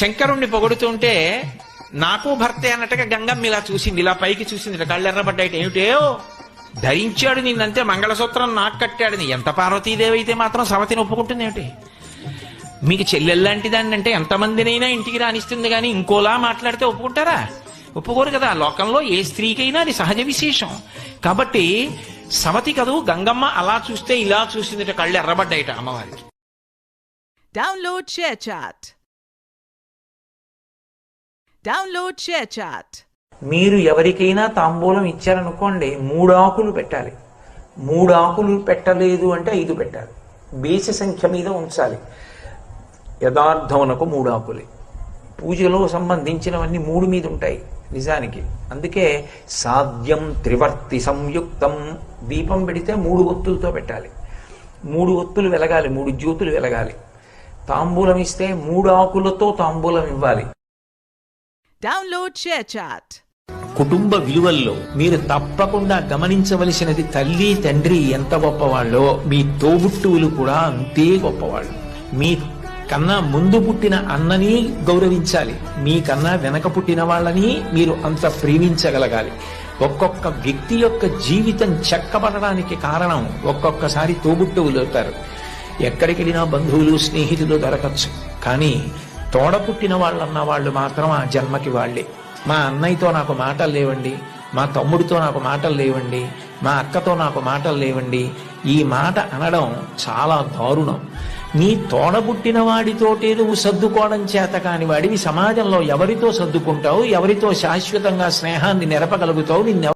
శంకరుణ్ణి పొగుడుతుంటే నాకు భర్తే అన్నట్టుగా గంగమ్మ ఇలా చూసింది, ఇలా పైకి చూసింది, కళ్ళు ఎర్రబడ్డాయిట. ఏమిటో ధరించాడు నిన్నంతే, మంగళసూత్రం నాకు కట్టాడని. ఎంత పార్వతీదేవి అయితే మాత్రం సవతిని ఒప్పుకుంటుంది ఏమిటి? మీకు చెల్లెల్లాంటి దాన్ని అంటే ఎంతమందినైనా ఇంటికి రానిస్తుంది, కానీ ఇంకోలా మాట్లాడితే ఒప్పుకుంటారా? ఒప్పుకోరు కదా. లోకంలో ఏ స్త్రీకైనా అది సహజ విశేషం. కాబట్టి సవతి కదూ గంగమ్మ అలా చూస్తే ఇలా చూసిందిట, కళ్ళు ఎర్రబడ్డాయిట అమ్మవారికి. Download ShareChat. Download ShareChat. మీరు ఎవరికైనా తాంబూలం ఇచ్చారనుకోండి, 3 ఆకులు పెట్టాలి. 3 ఆకులు పెట్టలేదు అంటే 5 పెట్టాలి. బేసి సంఖ్య మీద ఉంచాలి. యథార్థమునకు 3 ఆకులే. పూజలో సంబంధించినవన్నీ 3 మీద ఉంటాయి నిజానికి. అందుకే సాధ్యం త్రివర్తి సంయుక్తం. దీపం పెడితే 3 ఒత్తులతో పెట్టాలి. 3 ఒత్తులు వెలగాలి, 3 జ్యోతులు వెలగాలి. తాంబూలం ఇస్తే 3 ఆకులతో తాంబూలం ఇవ్వాలి. Download ShareChat. కుటుంబ విలువల్లో మీరు తప్పకుండా గమనించవలసినది, తల్లి తండ్రి ఎంత గొప్పవాళ్ళో మీ తోబుట్టువులు కూడా అంతే గొప్పవాళ్ళు. మీ కన్నా ముందు పుట్టిన అన్నని గౌరవించాలి, మీ కన్నా వెనక పుట్టిన వాళ్ళని మీరు అంత ప్రేమించగలగాలి. ఒక్కొక్క వ్యక్తి యొక్క జీవితం చెక్కబడడానికి కారణం ఒక్కొక్కసారి తోబుట్టువులు అవుతారు. ఎక్కడికి వెళ్ళినా బంధువులు స్నేహితులు దొరకచ్చు, కానీ తోడ పుట్టిన వాళ్ళన్న వాళ్ళు మాత్రం ఆ జన్మకి వాళ్ళే. మా అన్నయ్యతో నాకు మాటలు లేవండి, మా తమ్ముడితో నాకు మాటలు లేవండి, మా అక్కతో నాకు మాటలు లేవండి, ఈ మాట అనడం చాలా దారుణం. నీ తోడబుట్టిన వాడితోటే నువ్వు సర్దుకోవడం చేత కాని వాడివి సమాజంలో ఎవరితో సర్దుకుంటావు? ఎవరితో శాశ్వతంగా స్నేహాన్ని నెరపగలుగుతావు? నిన్ను